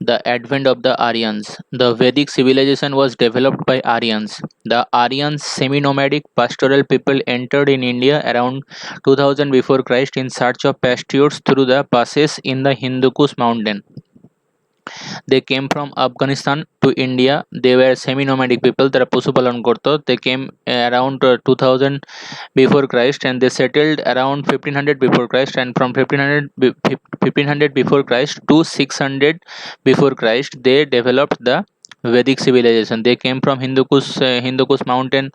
The advent of the Aryans. The Vedic civilization was developed by Aryans. The Aryans, semi-nomadic pastoral people, entered in India around 2000 before Christ in search of pastures through the passes in the Hindu Kush mountain. They came from Afghanistan to India. They were semi-nomadic people যারা পশুপালন করতো. They came around 2000 before Christ, and they settled around 1500 before Christ, and from 1500 before Christ to 600 before Christ they developed the Vedic civilization. They came from Hindu Kush mountain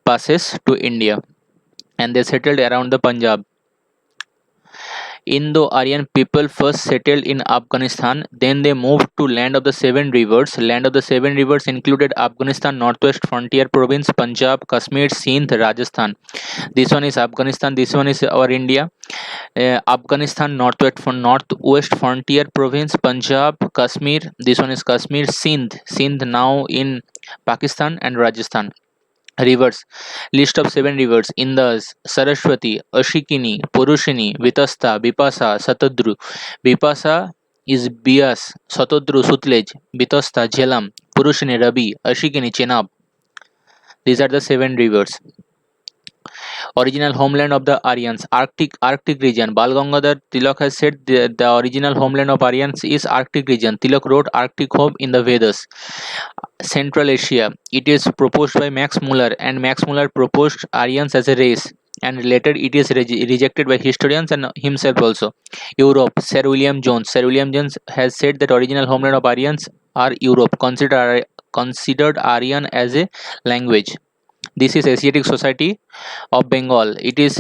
passes to India, and they settled around the Punjab. Indo-Aryan people first settled in Afghanistan, then they moved to Land of the Seven Rivers. Land of the Seven Rivers included Afghanistan, Northwest Frontier Province, Punjab, Kashmir, Sindh, Rajasthan. This one is Afghanistan, this one is our India. Afghanistan, Northwest Frontier Province, Punjab, Kashmir. This one is Kashmir, Sindh now in Pakistan, and Rajasthan. Rivers. List of 7 rivers: Indus, Saraswati, Ashikini, Purushini, Vitasta, Bipasa, Satadru. Bipasa is Bias, Satadru Sutlej, Vitasta Jhelum, Purushini Rabi, Ashikini Chenab. These are the 7 rivers. Original homeland of the Aryans, Arctic region. Bal Gangadhar Tilak has said the original homeland of Aryans is Arctic region. Tilak wrote Arctic home in the Vedas. Central Asia. It is proposed by Max Muller, and Max Muller proposed Aryans as a race, and later it is rejected by historians and himself also. Europe. Sir William Jones. Sir William Jones has said that original homeland of Aryans are Europe, considered Aryan as a language. This is Asiatic Society of Bengal. It is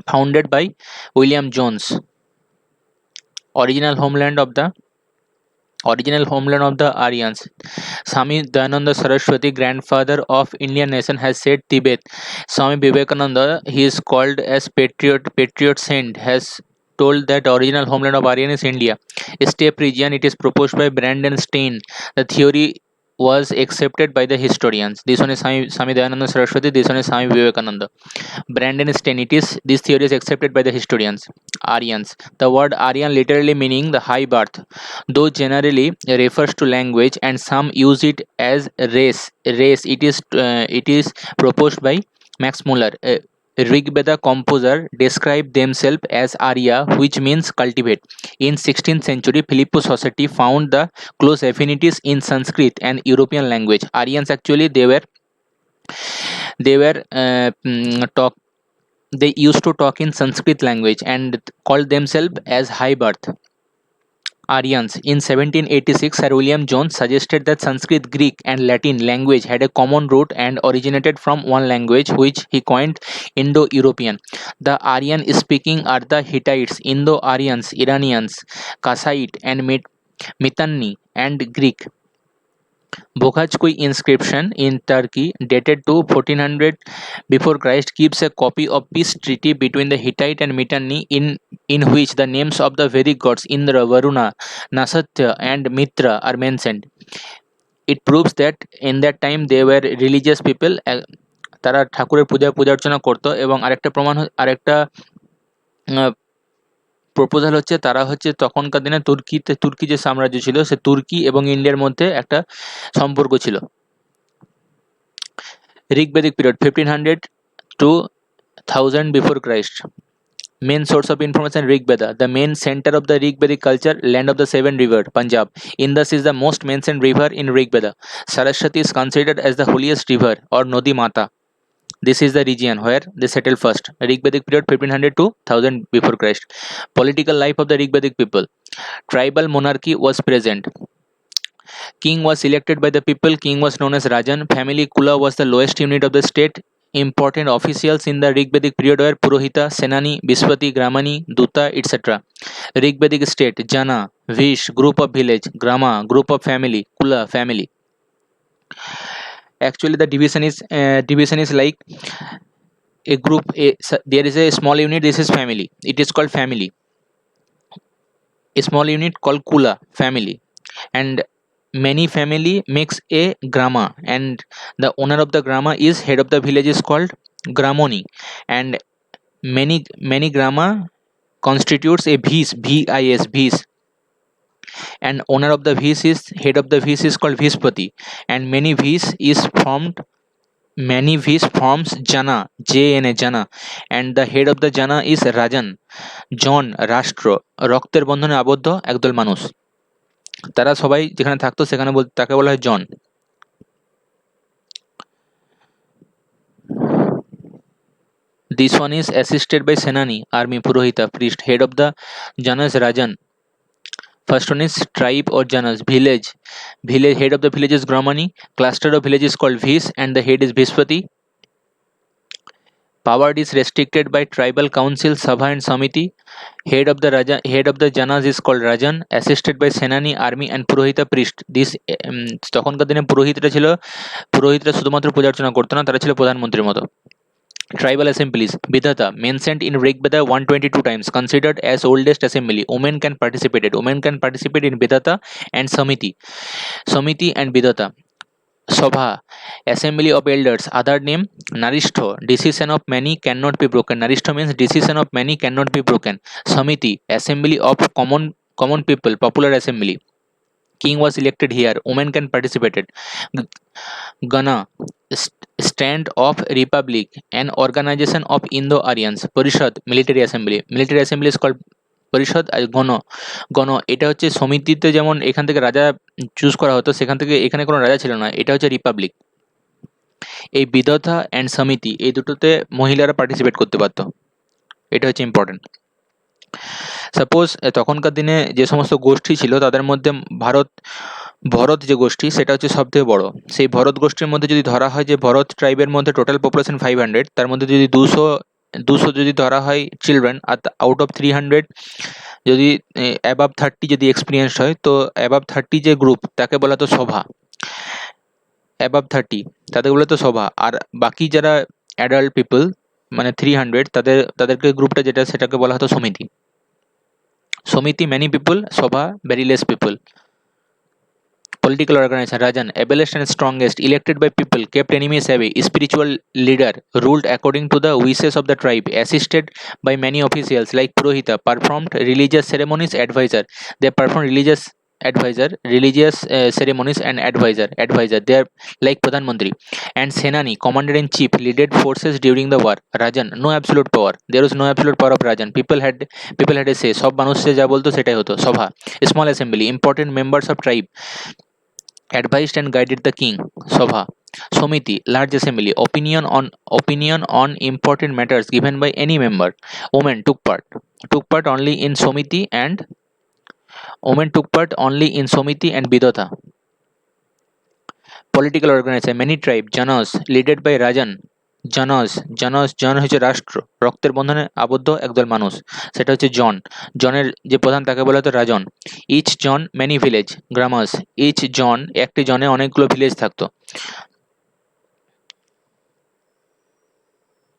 founded by William Jones. Original homeland of the Aryans. Swami Dayananda Saraswati, grandfather of Indian nation, has said Tibet. Swami Vivekananda, he is called as patriot saint, has told that the original homeland of Aryan is India. Steppe region, it is proposed by Brandon Stein. The theory was accepted by the historians. This one is Swami Dayananda Saraswati, this one is Swami Vivekananda. Brandon Stein, this theory is accepted by the historians. Aryans. The word Aryan literally meaning the high birth, though generally refers to language, and some use it as race. It is proposed by Max Muller. Rigveda composer described themselves as Arya, which means cultivate. In 16th century, Philippus Society found the close affinities in Sanskrit and European language. Aryans actually talk they used to talk in Sanskrit language and called themselves as high birth. Aryans. In 1786, Sir William Jones suggested that Sanskrit, Greek, and Latin language had a common root and originated from one language, which he coined Indo-European. The Aryan-speaking are the Hittites, Indo-Aryans, Iranians, Kassite, and Mitanni, and Greek. Boghazköy inscription in Turkey, dated to 1400 before Christ, gives a copy of peace treaty between the Hittite and Mitanni, in which the names of the Vedic gods Indra, Varuna, Nasatya, and Mitra are mentioned. It proves that in that time they were religious people. তারা ঠাকুরের পূজা অর্চনা করতো, এবং আরেকটা proposal হচ্ছে তারা হচ্ছে তখনকার দিনে তুর্কি যে সাম্রাজ্য ছিল, সে তুর্কি এবং ইন্ডিয়ার মধ্যে একটা সম্পর্ক ছিল। Rigvedic period 1500 to 1000 before Christ. Main source of information, Rigveda. The main center of the Rigvedic culture, land of the 7 rivers, Punjab. Indus is the most mentioned river in Rigveda. Saraswati is considered as the holiest river, or Nodi Mata. This is the region where they settled first. Rigvedic period 1500 to 1000 before Christ. Political life of the Rigvedic people. Tribal monarchy was present. King was elected by the people. King was known as Rajan. Family Kula was the lowest unit of the state. Important officials in the Rigvedic period were Purohita, Senani, Biswati, Gramani, Duta, etc. Rigvedic state, Jana, Vish, group of village, Grama, group of family, Kula, family. Actually, the division is like a group. There is a small unit. This is family. It is called family. A small unit called Kula, family, and many family makes a grama, and the owner of the grama is head of the village, is called Gramoni, and many grama constitutes a vis, vis. and owner of the V's is head of the V's is called Vishpati, and many V's forms Jana, Jna Jana, and the head of the Jana is Rajan, জন, রাষ্ট্র, রক্তের বন্ধনে আবদ্ধ একদল মানুষ। তারা সবাই যেখানে থাকতো সেখানে তাকে বলা হয় জন। This one is assisted by Senani, army, Purohita, priest. Head of the Janas Rajan. First one is tribe or Janas, village. Head of the village is Gramani. Cluster of village is called Vis, and the head is Vispati. Power is restricted by tribal council, Sabha and Samiti. Head of the Janas is called Rajan, assisted by Senani, army and Purohita, priest. This তখনকার দিনে পুরোহিতরা শুধুমাত্র পূজা অর্চনা করতো না, তারা ছিল প্রধানমন্ত্রীর মতো। Tribal assemblies. Vidhata, mentioned in Rig Veda 122 times, considered as oldest assembly. Women can participate in Vidhata and Samiti and Vidhata. Sabha, assembly of elders. Other name, Narishto, decision of many cannot be broken. Narishto means decision of many cannot be broken. Samiti, assembly of common people, popular assembly. King was elected here. Women can participate. Gana, stand of republic, an organization of Indo-Aryans. Parishad, military assembly is called পরিষদ। আর গণ এটা হচ্ছে সমিতিতে, যেমন এখান থেকে রাজা choose করা হতো, সেখান থেকে এখানে কোনো রাজা ছিল না, এটা হচ্ছে রিপাবলিক। এই বিদথা অ্যান্ড সমিতি এই দুটোতে মহিলারা পার্টিসিপেট করতে পারতো, এটা হচ্ছে ইম্পর্টেন্ট। সাপোজ তখনকার দিনে যে সমস্ত গোষ্ঠী ছিল তাদের মধ্যে ভরত যে গোষ্ঠী সেটা হচ্ছে সব থেকে বড়। সেই ভরত গোষ্ঠীর মধ্যে যদি ধরা হয় যে ভরত ট্রাইবের মধ্যে টোটাল পপুলেশন 500, তার মধ্যে যদি 200 যদি ধরা হয় চিলড্রেন, আর আউট অফ 300 যদি অ্যাবাভ 30 যদি এক্সপিরিয়েন্স হয়, তো অ্যাবাভ 30 যে গ্রুপ তাকে বলা তো সভা। অ্যাবাভ 30 তাদের বলে তো সভা, আর বাকি যারা অ্যাডাল্ট পিপল মানে 300 তাদেরকে গ্রুপটা যেটা সেটাকে বলা হতো সমিতি। সমিতি ম্যানি পিপল, সভা very less people. Political organization. Rajan, ablest and strongest, elected by people, kept enemies away, spiritual leader, ruled according to the wishes of the tribe, assisted by many officials like Purohita, performed religious ceremonies, advisor. They perform religious ceremonies and advisor. They are like Pradhan Mantri. And Senani, commander in chief, led forces during the war. Rajan, no absolute power. There was no absolute power of Rajan. People had a say. সব মানুষ যা বলতো সেটাই হতো। সভা, small assembly, important members of tribe advised and guided the king. Sabha. Somiti, large assembly, opinion on important matters given by any member. Women took part only in Somiti and Bidotha. Political organization, many tribes, Janas, led by Rajan. জন হচ্ছে রাষ্ট্র, রক্তের বন্ধনে আবদ্ধ একদল মানুষ, সেটা হচ্ছে জনের যে প্রধান তাকে বলা হতো রাজন। ইচ জন মেনি ভিলেজ, গ্রামাস, ইচ জন একটি জনে অনেকগুলো ভিলেজ থাকতো,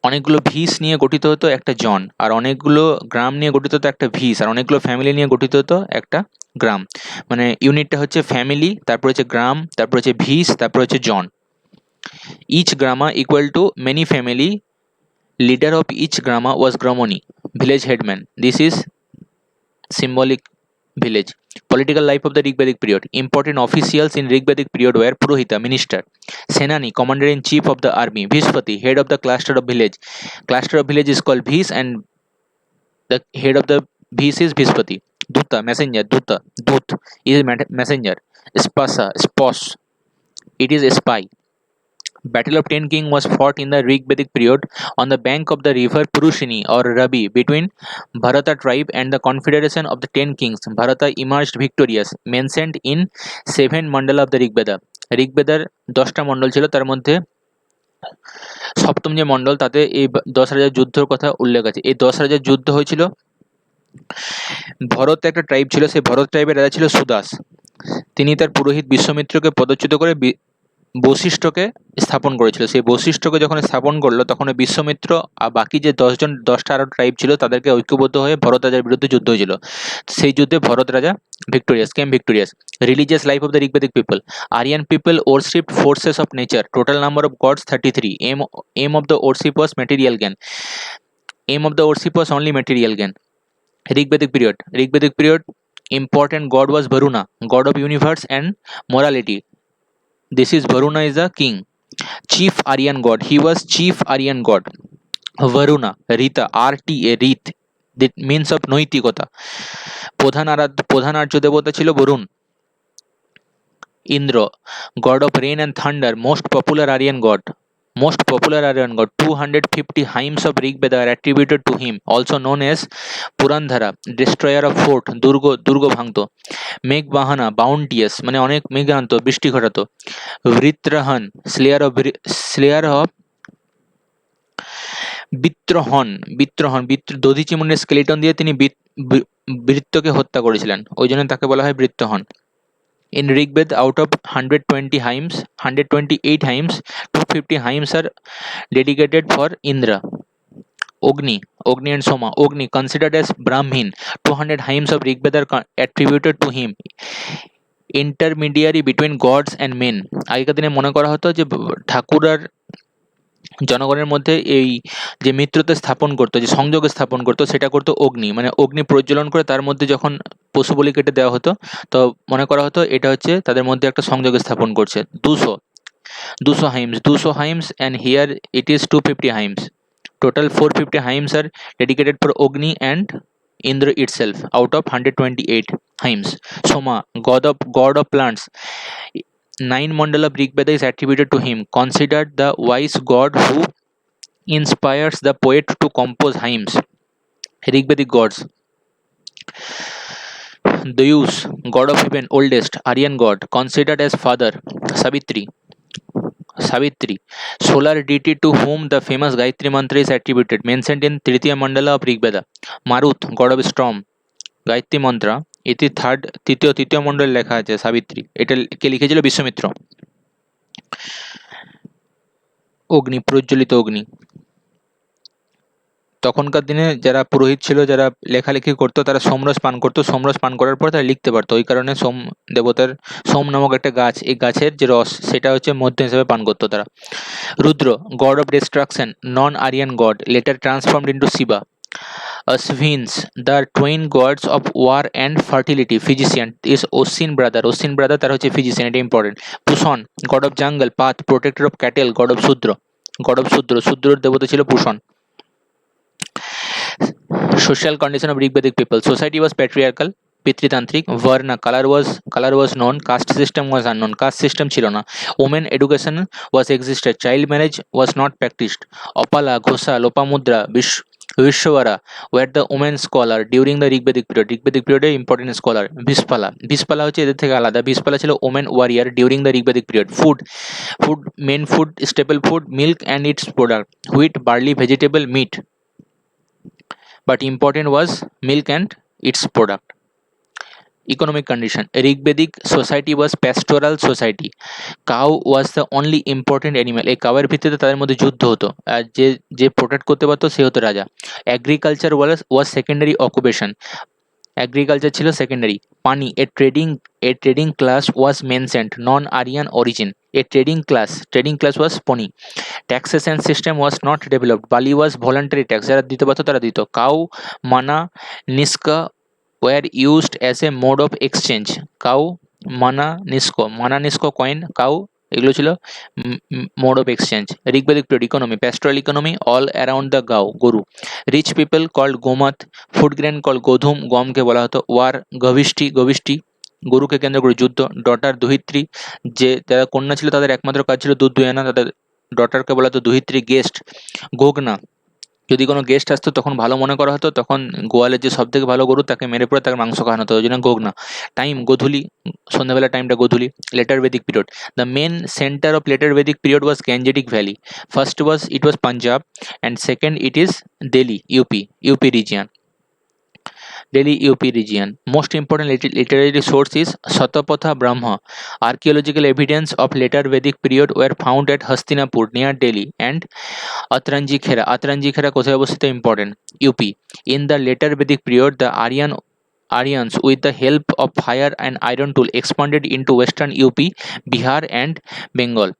অনেকগুলো ভিস নিয়ে গঠিত হতো একটা জন, আর অনেকগুলো গ্রাম নিয়ে গঠিত হতো একটা ভিস, আর অনেকগুলো ফ্যামিলি নিয়ে গঠিত হতো একটা গ্রাম। মানে ইউনিটটা হচ্ছে ফ্যামিলি, তারপর হচ্ছে গ্রাম, তারপর হচ্ছে ভিস, তারপর হচ্ছে জন। Each grama equal to many family. Leader of each grama was Gramoni, village headman. This is symbolic village. Political life of the Rigvedic period. Important officials in Rigvedic period were Purohita, minister; Senani, commander in chief of the army; Vishpati, head of the cluster of village. Cluster of village is called Vis, and the head of the Vis is Vishpati. Duta, messenger. Dut is messenger. Spasa, spouse, it is a spy. Battle of Ten King was fought in the Rigvedic period on the bank of the river Purushini or Ravi between Bharata tribe and the confederation of the 10 kings. Bharata emerged victorious, mentioned in 7 mandala of the Rigveda. ঋগ্বেদার 10টা মণ্ডল ছিল, তার মধ্যে সপ্তম যে মণ্ডল তাতে এই 10 রাজার যুদ্ধের কথা উল্লেখ আছে। এই 10 রাজার যুদ্ধ হয়েছিল। ভরত একটা ট্রাইব ছিল, সেই ভরত ট্রাইবের রাজা ছিল সুদাস। তিনি তার পুরোহিত বিশ্বমিত্রকে পদচ্যুত করে বশিষ্ঠকে স্থাপন করেছিল। সেই বশিষ্ঠকে যখন স্থাপন করলো তখন বিশ্বমিত্র আর বাকি যে 10টা আরো ট্রাইব ছিল তাদেরকে ঐক্যবদ্ধ হয়ে ভরত রাজার বিরুদ্ধে যুদ্ধ হয়েছিল। সেই যুদ্ধে ভরত রাজা victorious. Religious life of the Rigvedic people. Aryan people worshipped forces of nature. Total number of gods 33। Aim of the worship was material gain. Only material gain. Rigvedic period Important god was Varuna, god of universe and morality. This is Varuna is a king. Chief Aryan god. He was chief Aryan god. Varuna, Rita, RTA, Rit. That means of নৈতিকতা. প্রধান আর্য দেবতা ছিল Varun. Indra, god of rain and thunder, most popular Aryan god. Most popular Aryan god. 250 hymns of Rig Veda are attributed to him, also known as Purandhara, destroyer of fort, দুর্গ ভাঙতো। মেঘ বাহানা, bounteous, মানে অনেক মেঘ আনতো, বৃষ্টি ঘটাতো। Vritrahan, slayer of Dadhi চিমুনের skeleton দিয়ে তিনি বৃত্রকে হত্যা করেছিলেন, ওই জন্য তাকে বলা হয় বৃত্রহন। In Rigved, out of 128 hymns, 250 hymns are dedicated for Indra. Ogni and Soma. Ogni, considered as Brahmin, 200 hymns of Rigved are attributed to him. Intermediary between gods and men. আগেকার দিনে মনে করা হতো যে ঠাকুর আর জনগণের মধ্যে এই যে মিত্রতা স্থাপন করতো, যে সংযোগ স্থাপন করতো, সেটা করতো অগ্নি। মানে অগ্নি প্রজ্বলন করে তার মধ্যে যখন পশু বলি কেটে দেওয়া হতো, তো মনে করা হতো এটা হচ্ছে তাদের মধ্যে একটা সংযোগ স্থাপন করছে। 200 hymns and here it is 250 hymns. Total 450 hymns are dedicated for Ogni and Indra itself out of 128 hymns. Soma, god of plants. 9 mandala Rig Veda is attributed to him, considered the wise god who inspires the poet to compose hymns. Rigvedic gods. Deus, god of heaven, oldest Aryan god, considered as father. Savitri, solar deity to whom the famous Gayatri mantra is attributed, mentioned in Tritiya Mandala of Rig Veda. Marut, god of storm, Gayatri mantra, এটি তৃতীয় মণ্ডলে লেখা আছে সাবিত্রী, এটা কে লিখেছিল? বিশ্বমিত্র। অগ্নি, প্রজ্বলিত অগ্নি। তখনকার দিনে যারা পুরোহিত ছিল, যারা লেখালেখি করতো, তারা সোমরস পান করতো। সোমরস পান করার পর তারা লিখতে পারতো, ওই কারণে সোম দেবতার, সোম নামক একটা গাছ, এই গাছের যে রস সেটা হচ্ছে মধ্য হিসেবে পান করতো তারা। Rudra, god of destruction, non Aryan god, later transformed into Shiva. Ashvins, the twin gods of war and fertility, physician is Oshin brother তার হচ্ছে physician, এটা important. Pushan, god of jungle, path, protector of cattle, god of শূদ্রর দেবতা ছিল পুষণ। Social condition of Rigvedic people. Society was patriarchal, পিতৃতান্ত্রিক। Varna, color was known, caste system was unknown, caste system ছিল না। Women education was existed, child marriage was not practiced. Opala, Ghosa, Lopamudra, Vishwara were the women scholar during the Rigvedic period. Rigvedic period A important scholar. Vispala হচ্ছে এদের থেকে আলাদা। Vispala ছিল women warrior during the Rigvedic period. Main food, staple food, milk and its product, wheat, barley, vegetable, meat. But important was milk and its product. Economic condition. Rigvedic society was pastoral society. Cow was the only important animal. এই কাওয়ের ভিত্তিতে তাদের মধ্যে যুদ্ধ হতো, আর যে protect করতে পারতো সে হতো রাজা। Agriculture was secondary occupation. Agriculture ছিল সেকেন্ডারি। পানি, a trading class was mentioned, non Aryan origin. A trading class was Poni. Taxation system was not developed. Bali was voluntary tax, যারা দিতে পারতো তারা দিত। Cow, mana, nishka were used as a mode of exchange. Cow, mana nishka coin, cow, এগুলো ছিল mode of exchange. Rigvedic period economy, pastoral economy, all around the gau, গরু। Rich people called gomat, food grain called godhum, গমকে বলা হতো। ওয়ার, গভিষ্টি, গরুকে কেন্দ্র করে যুদ্ধ। ডটার, দুহিত্রী, যে যারা কন্যা ছিল তাদের একমাত্র কাজ ছিল দুধ দুই আনা, তাদের ডটারকে বলা হতো দুহিত্রী। গেস্ট, গোগনা, যদি কোনো গেস্ট আসতো তখন ভালো মনে করা হতো, তখন গোয়ালের যে সব থেকে ভালো গরু তাকে মেরে পড়ে তাকে মাংস খাওয়ানো হতো, ওই জন্য গোগনা। টাইম, গধূলি, সন্ধ্যাবেলা টাইমটা গধূলি। Later Vedic period, the main centre of later Vedic period was Gangetic valley. First it was Punjab and second it is Delhi, UP region. Delhi UP region. Most important literary source is Satapatha Brahma. Archaeological evidence of later Vedic period were found at Hastinapur near Delhi and Atranji Khera কোথায় অবস্থিত? Important. UP. In the later Vedic period, the Aryans, with the help of fire and iron tool, expanded into western UP, Bihar and Bengal.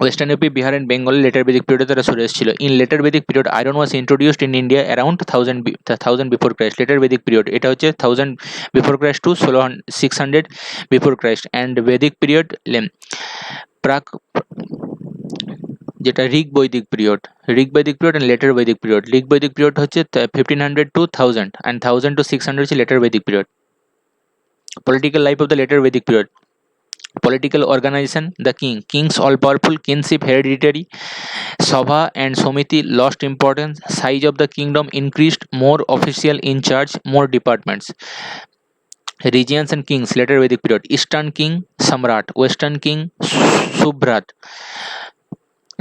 Western UP, Bihar and Bengal later Vedic পিরিয়ডে তারা সরে এসেছিল। In later Vedic period iron was introduced in India around thousand before Christ. Later Vedic period এটা হচ্ছে 1000 before Christ to 600 before Christ. And Vedic period প্রাক, যেটা Rig Vaidik period, Rig Vaidik period and later Vaidik period. Rig Vaidik period হচ্ছে 1500 two 1000 and 1000 two 600 হচ্ছে letter Vaidik period. Political life of the letter Vaidik period. Political organization, the king, kings all powerful, kinship hereditary, Sabha and Somiti lost importance, size of the kingdom increased, more official in charge, more departments. Regions and kings later Vedic period: Eastern king Samrat, Western king Subrat,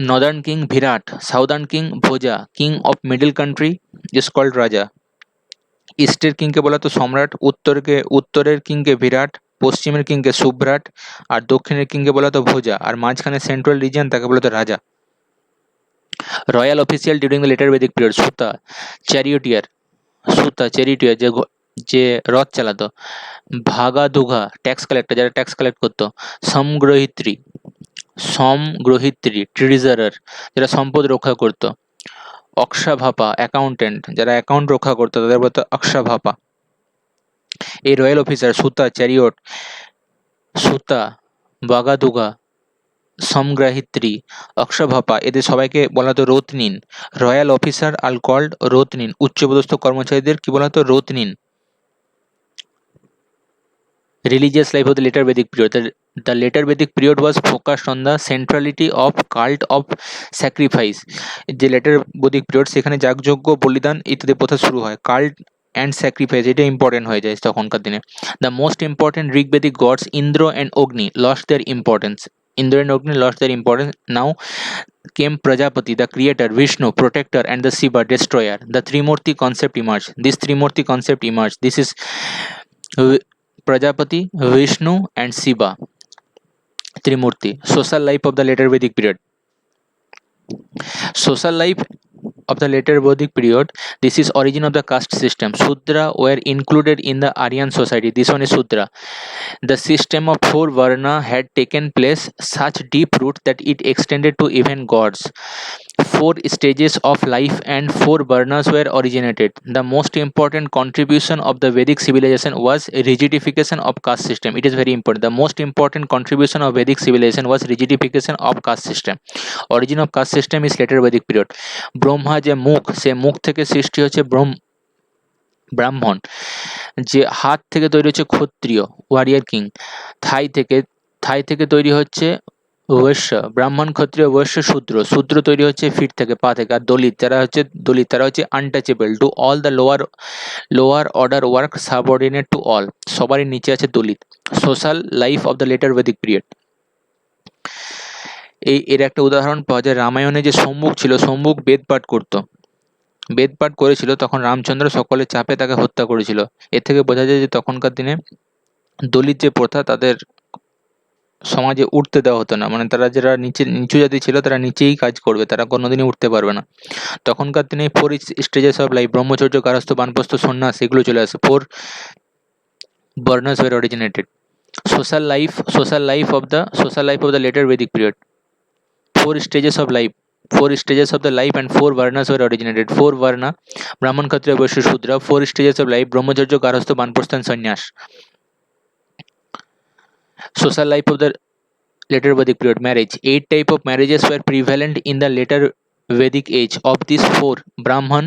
Northern king Virat, Southern king Bhoja, king of middle country is called Raja. ইস্টের কিংকে বলা তো সম্রাট, উত্তরের কিংকে বিরাট, পশ্চিমের কিংকে সুব্রাট, আর দক্ষিণের কিংকে বলা তো ভোজা, আর মাঝখানে সেন্ট্রাল রিজিয়ন তাকে বলা তো রাজা। Royal official during the later Vedic period: suta charioteer, যে রথ চালাতো। ভাগা দুঘা ট্যাক্স কালেক্টর, যারা ট্যাক্স কালেক্ট করতো। সমগ্রহিত্রী ট্রেজারার, যারা সম্পদ রক্ষা করতো। অক্ষাভাপা অ্যাকাউন্টেন্ট, যারা অ্যাকাউন্ট রক্ষা করতো তাদের বলতো অক্ষাভাপা। এই রয়্যাল অফিসার সুতা চ্যারিয়ট, সুতা, বাগাদুগা, সমগ্রাহিত্রী, অক্ষভাপা, এদের সবাইকে বলা হতো রোতনিন। রয়্যাল অফিসার আর কল্ড রোতনিন, উচ্চপদস্থ কর্মচারীদের কি বলা হতো রোতনিন। Religious life of the later Vedic period. The later Vedic period was focused on the centrality of cult of sacrifice. যে লেটার বৈদিক পিরিয়ড সেখানে যাগযজ্ঞ বলিদান ইত্যাদি প্রথা শুরু হয়। কাল্ট অ্যান্ড স্যাক্রিফাইস এটা ইম্পর্টেন্ট হয়ে যায় তখনকার দিনে। The most important Rigvedic gods Indra and Agni lost their importance. Indra and Agni lost their importance. Now came Prajapati, the creator, Vishnu, protector, and the Shiva, destroyer. The Trimurti concept emerged. This Trimurti concept emerged. This is Prajapati, Vishnu, and Shiva. Trimurti. Social life of the later Vedic period. Social life of the later Vedic period. This is origin of the caste system. Shudra were included in the Aryan society. This one is Shudra. The system of four Varna had taken place such deep root that it extended to even gods. Four stages of life and four Varnas were originated. The most important contribution of the Vedic civilization was rigidification of caste system. It is very important. The most important contribution of Vedic civilization was rigidification of caste system. Origin of caste system is later Vedic period. Brahma যে মুখ, সে মুখ থেকে সৃষ্টি হচ্ছে ব্রাহ্মণ, যে হাত থেকে তৈরি হচ্ছে ক্ষত্রিয় ওয়ারিয়ার কিং, থাই থেকে তৈরি হচ্ছে বৈশ্য, ব্রাহ্মণ ক্ষত্রিয় বৈশ্য শূদ্র, শূদ্র তৈরি হচ্ছে ফিট থেকে পা থেকে, আর দলিত তারা হচ্ছে untouchable to all the lower order work subordinate to all, সবারই নিচে আছে Dalit. Social life of the later Vedic period. এর একটা উদাহরণ পাওয়া যায় রামায়ণে, যে সম্মুখ ছিল, সম্মুখ বেদ পাঠ করেছিল, তখন রামচন্দ্র সকলের চাপে তাকে হত্যা করেছিল। এর থেকে বোঝা যায় যে তখনকার দিনে দলিত যে প্রথা, তাদের সমাজে উঠতে দেওয়া হতো না, মানে তারা যারা নিচু জাতি ছিল তারা নিচেই কাজ করবে, তারা কোনোদিনই উঠতে পারবে না। তখনকার দিনে 4 স্টেজেস অফ লাইফ, ব্রহ্মচর্য, গারস্থ, বানপ্রস্থ, সন্ন্যাস, এগুলো চলে আসে। 4 varnas were originated. social life of the later Vedic period. 4 stages of the life and 4 varnas were originated. 4 varna: Brahman, Kshatriya, Vaishya, Shudra. 4 stages of life: Brahmacharya, Garhastha, Banprastha, and Sannyas. Social life of the later Vedic period. Marriage. 8 type of marriages were prevalent in the later Vedic age. Of these 4, Brahman,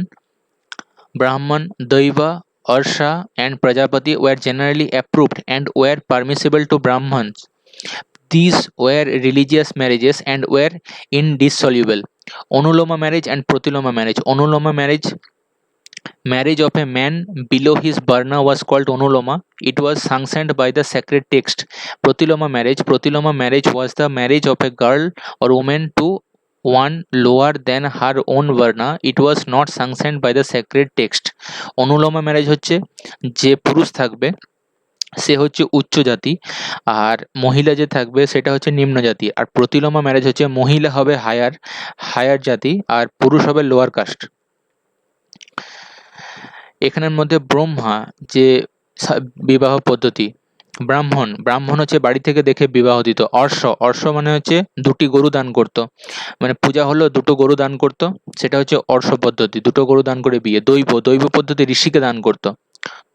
Daiva, Arsha, and Prajapati were generally approved and were permissible to Brahmans. These were religious marriages and were indissoluble. Anuloma marriage and Pratiloma marriage. Anuloma marriage of a man below his varna was called Anuloma. It was sanctioned by the sacred text. Pratiloma marriage was the marriage of a girl or woman to one lower than her own varna. It was not sanctioned by the sacred text. Anuloma marriage হচ্ছে যে পুরুষ থাকবে সে হচ্ছে উচ্চ জাতি, আর মহিলা যে থাকবে সেটা হচ্ছে নিম্ন জাতি। আর প্রতিলোমা ম্যারেজ হচ্ছে মহিলা হবে হায়ার জাতি আর পুরুষ হবে লোয়ার কাস্ট। এখানের মধ্যে ব্রহ্মা যে বিবাহ পদ্ধতি, ব্রাহ্মণ, ব্রাহ্মণ হচ্ছে বাড়ি থেকে দেখে বিবাহ দিত। অর্ষ, অর্ষ মানে হচ্ছে দুটি গরু দান করত, মানে পূজা হলো দুটো গরু দান করত, সেটা হচ্ছে অর্ষ পদ্ধতি, দুটো গরু দান করে বিয়ে। দৈব, দৈব পদ্ধতি ঋষিকে দান করত,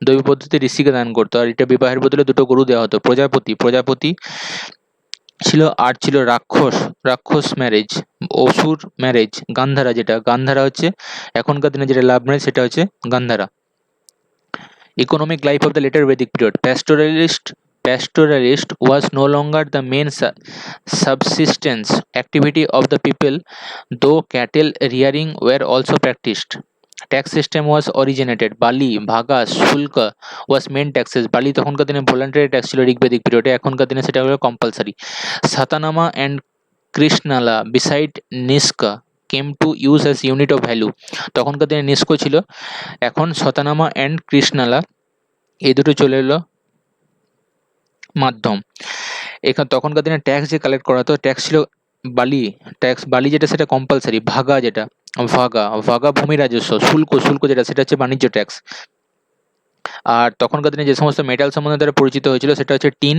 দৈব পদ্ধতি ঋষিকে দান করতো, আর এটা বিবাহের বদলে দুটো গরু দেওয়া হতো। প্রজাপতি, প্রজাপতি ছিল। আর ছিল রাক্ষস, রাক্ষস ম্যারেজ, অসুর ম্যারেজ। গান্ধারা, যেটা গান্ধারা হচ্ছে এখনকার দিনে যেটা লাভ ম্যারেজ, সেটা হচ্ছে Gandhara. Economic life of the later Vedic period. Pastoralist was no longer the main subsistence activity of the people, though cattle rearing were also practiced. Tax system was originated. Bali, Bhaga, Shulka was main taxes. Bali তখনকার দিনে voluntary tax ছিল ঋগ্বেদিক পিরিয়ডে, এখনকার দিনে সেটা হলো compulsory. Satanama and Krishnala beside Niska came to use as unit of value. তখনকার দিনে নিস্কো ছিল, এখন শতানামা অ্যান্ড কৃষ্ণালা এই দুটো চলে এলো মাধ্যম। এখানে তখনকার দিনে ট্যাক্স যে কালেক্ট করা হতো, ট্যাক্স ছিল বালি ট্যাক্স, বালি যেটা সেটা কম্পালসারি। ভাগা, যেটা ভাগা, ভাগা ভূমি রাজস্ব। শুল্ক, শুল্ক যেটা সেটা হচ্ছে বাণিজ্য ট্যাক্স। আর তখনকার দিনে যে সমস্ত মেটাল সম্বন্ধে তারা পরিচিত হয়েছিল সেটা হচ্ছে টিন,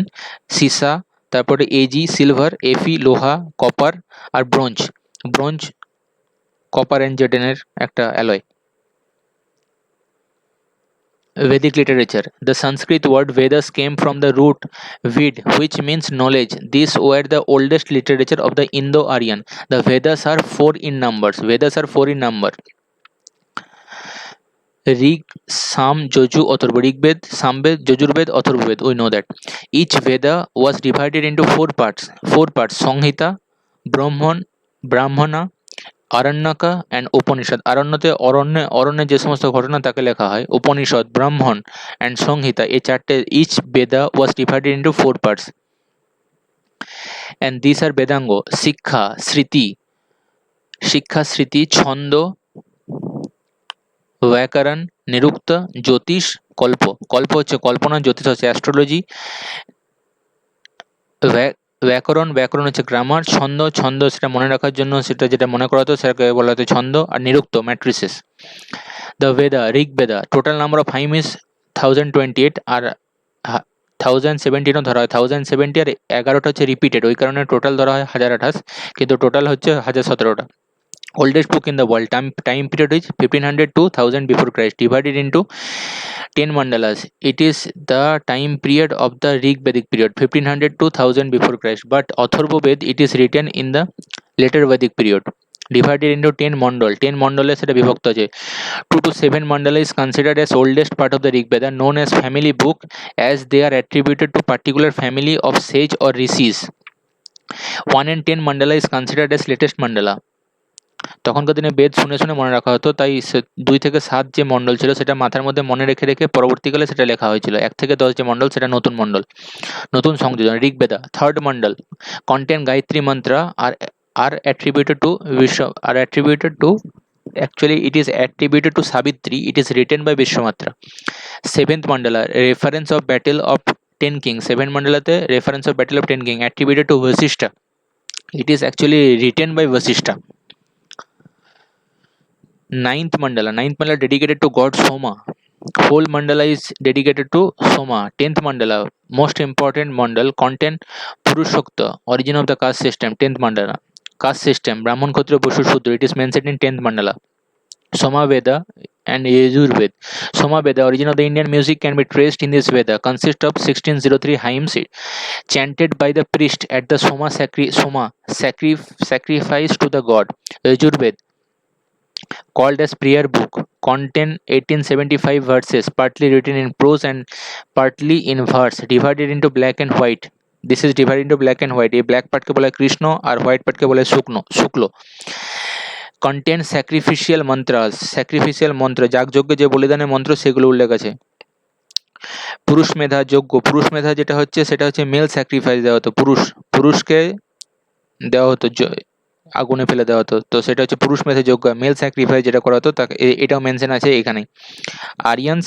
সীসা, তারপরে এজি সিলভার, এফি লোহা, কপার, আর ব্রোঞ্জ। ব্রোঞ্জ কপার অ্যান্ড জেটেনের একটা alloy. Vedic literature. The Sanskrit word Vedas came from the root Ved, which means knowledge. These were the oldest literature of the Indo-Aryan. The Vedas are four in numbers. Vedas are four in number. Rig, Sam, Joju, Atharva. Rigved, Samved, Yajurved, Atharvaved. We know that. Each Veda was divided into four parts. Four parts: Samhita, Brahmana, Aranyaka and Upanishad. আরণ্যতে অরণ্যে, অরণ্যে যে সমস্ত ঘটনা তাকে লেখা হয়। উপনিষদ, ব্রাহ্মণ অ্যান্ড সংহিতা, এই চারটে। Each Veda was divided into four parts and this are Vedanga. Shiksha, Smriti, শিক্ষা স্মৃতি, ছন্দ, ব্যাকরণ, নিরুক্ত, জ্যোতিষ, কল্প। কল্প হচ্ছে কল্পনা, জ্যোতিষ হচ্ছে অ্যাস্ট্রোলজি, ব্যাকরণ, ব্যাকরণ হচ্ছে গ্রামার, ছন্দ, ছন্দ সেটা মনে রাখার জন্য, সেটা যেটা মনে করা হতো সেটাকে বলা হতো ছন্দ, আর নিরুক্ত matrices. The Vedha, Rig Vedha, total number of হাইম is 1028, আর 1017ও ধরা হয়। 1070 আর 11টা হচ্ছে রিপিটেড, ওই কারণে টোটাল ধরা হয় 1028, কিন্তু টোটাল হচ্ছে 1017টা। Oldest book in the world. Time period is 1500 to 1000 before Christ, divided into 10 mandalas. It is the time period of the Rig Vedic period, 1500 to 1000 before Christ. But Atharva Ved, it is written in the later Vedic period, divided into 10 mandal. 10 mandala সেটা বিভক্ত আছে। 2 to 7 mandala is considered as oldest part of the Rig Veda, known as family book, as they are attributed to particular family of sage or rishis. 1 and 10 mandala is considered as latest mandala. তখনকার দিনে বেদ শুনে শুনে মনে রাখা হতো, তাই 2 থেকে 7 যে মণ্ডল ছিল সেটা মাথার মধ্যে মনে রেখে রেখে পরবর্তীকালে সেটা লেখা হয়েছিল। 1 থেকে 10 যে মণ্ডল সেটা নতুন মণ্ডল, নতুন সংযোজন। ঋগ্বেদা, থার্ড মণ্ডল, কন্টেন গায়ত্রী মন্ত্র are attributed to Vishwa, are attributed to, actually it is attributed to Savitri, it is written by Vishwamitra. 7th mandala, reference of battle of 10 kings. 7 mandalate reference of battle of 10 king attributed to Vasishtha, it is actually written by Vasishtha. Ninth mandala dedicated to god Soma. Whole mandala is dedicated to Soma. 10th mandala, most important mandal, contain Purushokta, origin of the caste system. 10th mandala, caste system, Brahman, Kshatriya, Vaishya, Shudra, it is mentioned in 10th mandala. Soma Veda and Yajurved. Soma Veda, origin of the Indian music can be traced in this Veda, consists of 1603 hymns chanted by the priest at the sacrifice to the god. Yajurved, called as prayer book, contain 1875 verses, partly written in prose and partly in verse, divided into black and white. This is divided into black and white. এই black পার্টকে বলে কৃষ্ণ আর white পার্টকে বলে শুক্ল। contain sacrificial mantras, sacrificial মন্ত্র, যাগযজ্ঞে যে বলিদানের মন্ত্র সেগুলো উল্লেখ আছে। পুরুষ মেধা যজ্ঞ, পুরুষ মেধা যেটা হচ্ছে সেটা হচ্ছে মেল স্যাক্রিফাইস দেওয়া হতো, পুরুষকে দেওয়া হতো, আগুনে ফেলে দেওয়া হতো, তো সেটা হচ্ছে পুরুষ মেধা যজ্ঞ। মেল স্যাক্রিফাইস যেটা করা হতো তাকে, এটাও মেনশন আছে এখানে। আরিয়ানস,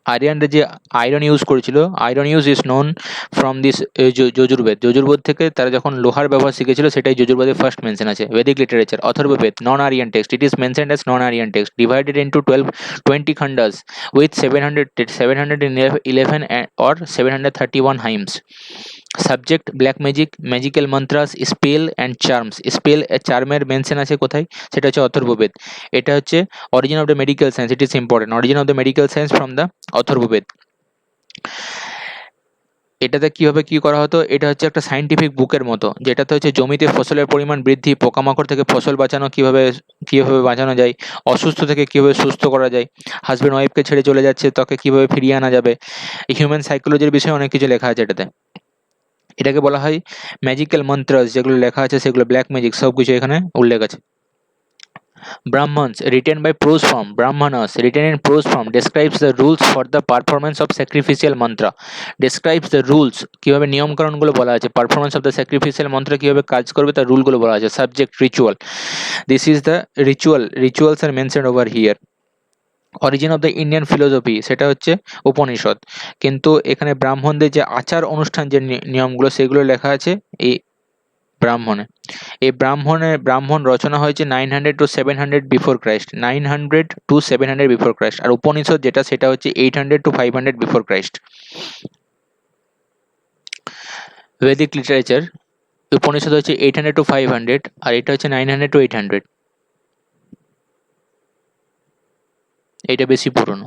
আরিয়ানরা যে আয়রন ইউজ করেছিল, iron use is known from this Yajurveda. Yajurveda থেকে তারা যখন লোহার ব্যবহার শিখেছিল সেটাই যজুর্বেদে ফার্স্ট মেনশন আছে। Vedic literature, Atharvaveda, non Aryan text, it is mentioned as non Aryan text, divided into 20 khandas with 711 or 731 hymns. Subject black magic, magical mantras, spell and charms. Spell চার্মের মেনশন আছে কোথায়, সেটা হচ্ছে অথর্ববেদ। এটা হচ্ছে origin of the medical science, it is important, origin of the medical science from the Atharvaveda. এটাতে কিভাবে কি করা হতো, এটা হচ্ছে একটা সাইন্টিফিক বুকের মতো, যেটাতে হচ্ছে জমিতে ফসলের পরিমাণ বৃদ্ধি, পোকামাকড় থেকে ফসল বাঁচানো, কিভাবে কিভাবে বাঁচানো যায়, অসুস্থ থেকে কিভাবে সুস্থ করা যায়, হাজব্যান্ড ওয়াইফকে ছেড়ে চলে যাচ্ছে তাকে কিভাবে ফিরিয়ে আনা যাবে, হিউম্যান সাইকোলজির বিষয়ে অনেক কিছু লেখা আছে এটাতে। এটাকে বলা হয় ম্যাজিক্যাল মন্ত্রাস, যেগুলো লেখা আছে সেগুলো ব্ল্যাক ম্যাজিক, সব কিছু এখানে উল্লেখ আছে। Brahmans, written by prose form, Brahmanas, written in prose form, describes the rules for the performance of sacrificial mantra. Describes the rules, কিভাবে নিয়মকানুনগুলো বলা আছে, পারফরমেন্স অফ দ্য স্যাক্রিফিশিয়াল মন্ত্র কিভাবে কাজ করবে তার রুলগুলো বলা আছে। Subject ritual, this is the ritual, rituals are mentioned over here. Origin of the Indian philosophy, সেটা হচ্ছে উপনিষদ, কিন্তু এখানে ব্রাহ্মণদের যে আচার অনুষ্ঠান যে নিয়মগুলো সেগুলো লেখা আছে এই ব্রাহ্মণে। এই ব্রাহ্মণ রচনা হয়েছে 900 to 700 before Christ, 900 to 700 before Christ. আর উপনিষদ যেটা সেটা হচ্ছে 800 to 500 before Christ. Vedic literature, Upanishad হচ্ছে 800 to 500 আর এটা হচ্ছে 900 to 800, এটা বেশি পুরনো।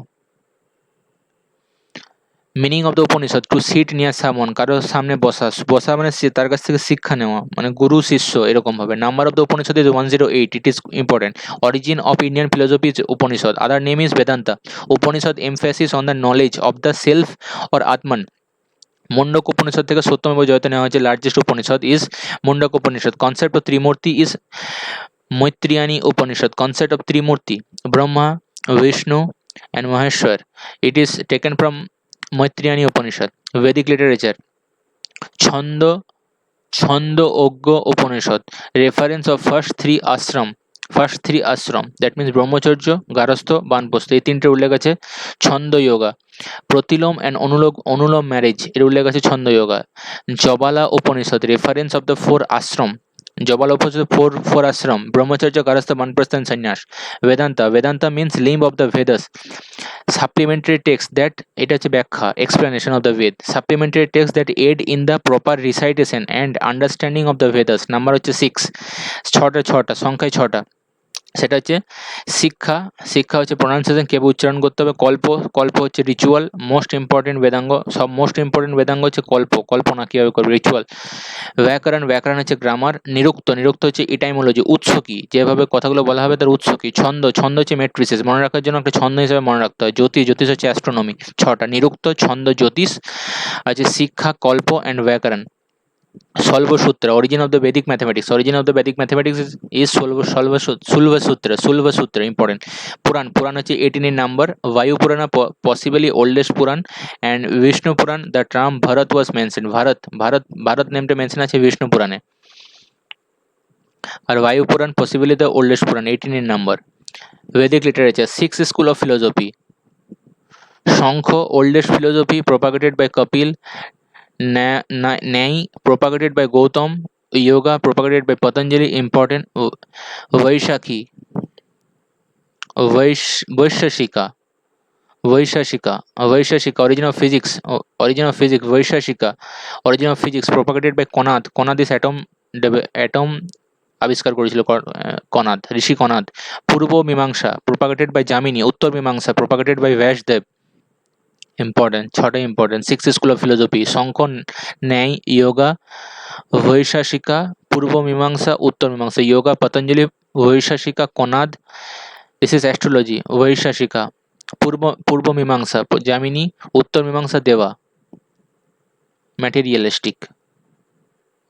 Meaning of the Upanishad, to sit near সামন, কারোর সামনে বসা, বসা মানে তার কাছ থেকে শিক্ষা নেওয়া, মানে গুরু শিষ্য এরকম ভাবে। Number of the Upanishad is 108, it is important. Origin of Indian philosophy is Upanishad, other name is Vedanta. Upanishad emphasis on the knowledge of the self or atman. Mundaka Upanishad থেকে সত্যমেব জয়তে নেওয়া হয়েছে, largest Upanishad is Mundaka Upanishad. Concept of Trimurti is Maitrayani Upanishad. Concept of Trimurti, Brahma, Vishnu and Maheshwar, it is taken from Maitrayani Upanishad. Vedic literature, ছন্দ Chandogya Upanishad, reference of first three ashram, that means brahmacharya, garhastha, vanaprastha, এই তিনটে উল্লেখ আছে। Chandogya, pratiloma and anuloma marriage, এর উল্লেখ আছে Chandogya. Jabala Upanishad, reference of the 4 ashram, Jabala Upanishad four ashram, brahmacharya, garhastha, vanaprastha and sannyasa. Vedanta means limb of the Vedas. Supplementary text that, এটা হচ্ছে ব্যাখ্যা, explanation of the Veda. Supplementary text that aid in the proper recitation and understanding of the Vedas. Number হচ্ছে 6, ছটা সংখ্যায় 6টা। সেটা হচ্ছে শিক্ষা হচ্ছে প্রোনাউন্সিয়েশন, কেবল উচ্চারণ করতে হবে। কল্প হচ্ছে রিচুয়াল, মোস্ট ইম্পর্টেন্ট বেদাঙ্গ, সব মোস্ট ইম্পর্টেন্ট বেদাঙ্গ হচ্ছে কল্পনা কীভাবে করবে, রিচুয়াল। ব্যাকরণ হচ্ছে গ্রামার। নিরুক্ত হচ্ছে ইটাইমোলজি, উৎস কি, যেভাবে কথাগুলো বলা হবে তার উৎস কি। ছন্দ হচ্ছে মেট্রিসিস, মনে রাখার জন্য একটা ছন্দ হিসেবে মনে রাখতে হয়। জ্যোতিষ হচ্ছে অ্যাস্ট্রোনমি। 6টা, নিরুক্ত, ছন্দ, জ্যোতিষ আছে, শিক্ষা, কল্প অ্যান্ড ব্যাকরণ। Solvasutra, origin of the Vedic mathematics. Origin of the Vedic mathematics is Sulvasutra, important. Puran হচ্ছে 18 in number. Vayu Purana, possibly oldest Puran, and Vishnu Puran, the term Bharat was mentioned. Bharat nameটা mention আছে Vishnu Purane। R Vayu Puran possibly the oldest Puran, 18 in number. Vedic literature, 6 school of philosophy. Shankha, oldest philosophy propagated by Kapil. Nai, propagated by Gautam. Yoga, propagated by Patanjali, important. Vaishakhi, Vaishashika, origin of physics, Vaishashika, origin of physics, propagated by Konad is atom আবিষ্কার করেছিল কনাদ, ঋষি কনাদ। পূর্ব মীমাংসা, propagated by Jamini. Uttara Mimamsa, propagated by Vyasadeva, important. 6টা important, 6 school of philosophy. Sankhya, Nyaya, Yoga, Vaisheshika, Purva Mimamsa, Uttara Mimamsa. Yoga Patanjali, Vaisheshika Kanada, this is astrology. Vaisheshika, Purva Mimamsa Jaimini, Uttara Mimamsa Deva, materialistic.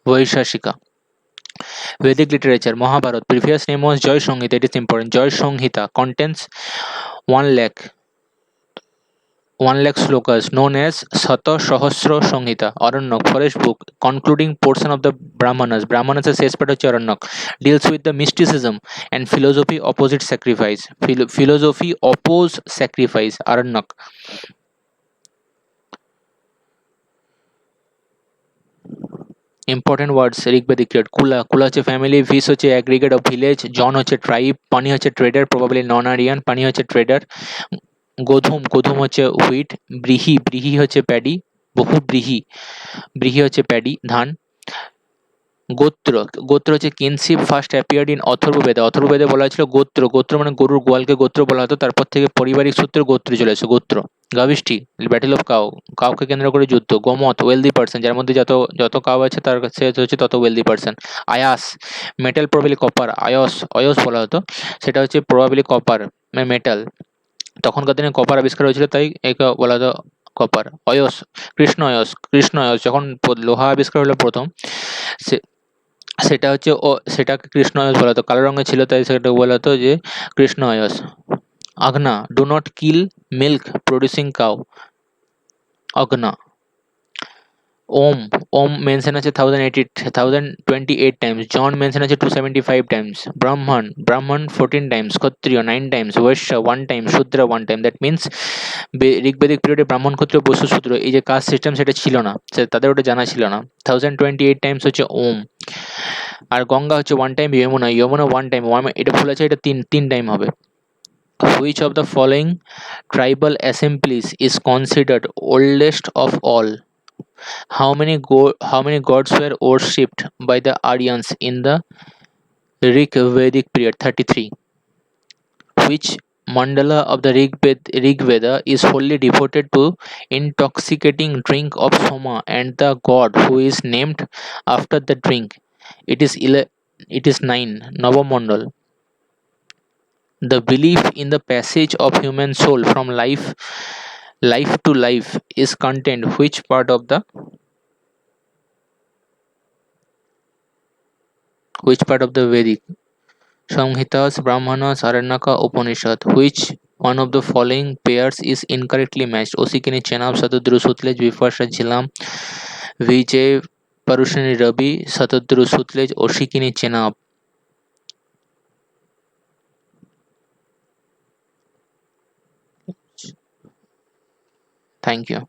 Vaisheshika. Vedic literature, Mahabharat, previous name was Joy Sanghita, it is important. Joy Sanghita contains 1 lakh slokas known as Sata Sahasra Sanghita. Aranyak, forest book, concluding portion of the Brahmanas. Brahmanas এর শেষ পাঠ হচ্ছে Aranyak. Deals with the mysticism and philosophy opposite sacrifice. Philosophy oppose sacrifice, Aranyak. Important words Rigvedic period. Kula, kula হচ্ছে family, ভিস হচ্ছে aggregate of village, জন হচ্ছে tribe, পানি হচ্ছে tedder, probably নন আরিয়ান, পানি হচ্ছে ট্রেডার। গোধুম, গোধুম হচ্ছে হুইট। ব্রিহি, ব্রিহি হচ্ছে প্যাডি, বহু ব্রিহি, ব্রিহি হচ্ছে প্যাডি ধান। গোত্র, গোত্র হচ্ছে কিনশিপ ফার্স্ট অ্যাপিয়ার্ড ইন অথর্ববেদে। অথর্ববেদে বলা হয়েছিল গোত্র, গোত্র মানে গরুর গোয়ালকে গোত্র বলা হতো, তারপর থেকে পারিবারিক সূত্রে গোত্রে চলে এসেছে গোত্র। গাভিষ্ঠি, ব্যাটেল অফ কাউ, কাউকে কেন্দ্র করে যুদ্ধ। গোমত, ওয়েলদি পার্সন, যার মধ্যে যত যত কাউ আছে তার কাছে হচ্ছে তত ওয়েলদি পার্সন। আয়াস, মেটাল প্রবাবলি কপার, আয়স, অয়স বলা হতো, সেটা হচ্ছে প্রবাবলি কপার মেটাল। তখনকার দিনে কপার আবিষ্কার হয়েছিল তাই একে বলা হতো কপার। অয়স, কৃষ্ণ অয়স, কৃষ্ণ অয়স যখন লোহা আবিষ্কার হলো প্রথম, সে সেটা হচ্ছে সেটাকে কৃষ্ণ অয়স বলা হতো, কালো রঙের ছিল তাই সেটা বলা হতো যে krishna ayas. Aghanya, do not kill milk producing cow, aghanya. Om, Om mention আছে 1028 টাইমস, জন মেনশন আছে 275 টাইমস। ব্রাহ্মণ, ব্রাহ্মণ 14 times, Kshatriya 9 times, Vaishya 1 time, Shudra 1 time. That means Rigvedic পিরিয়ডে ব্রাহ্মণ, ক্ষত্রিয়, বৈশ্য, শূদ্র এই যে কাস্ট সিস্টেম সেটা ছিল না, তাদের ওটা জানা ছিল না। 1028 টাইমস হচ্ছে ওম। আর গঙ্গা হচ্ছে 1 টাইম, যমুনা, যমুনা 1 টাইম, এটা ভুল আছে, এটা তিন তিন টাইম হবে। Which of the following tribal assemblies is considered oldest of all? How many gods were worshipped by the Aryans in the Rig Vedic period? 33. Which mandala of the Rig Veda is wholly devoted to intoxicating drink of Soma and the god who is named after the drink? It is 9. Navamandal. The belief in the passage of human soul from life to life is contained which part of the Vedic? Samhitas, Brahmanas, Aranyaka, Upanishad. Which one of the following pairs is incorrectly matched? Osikini Chenab, Satadru Sutlej, Vipasha Jilam, Vijay Parushani Rabi, Satadru Sutlej, Oshikini Chenab. Thank you.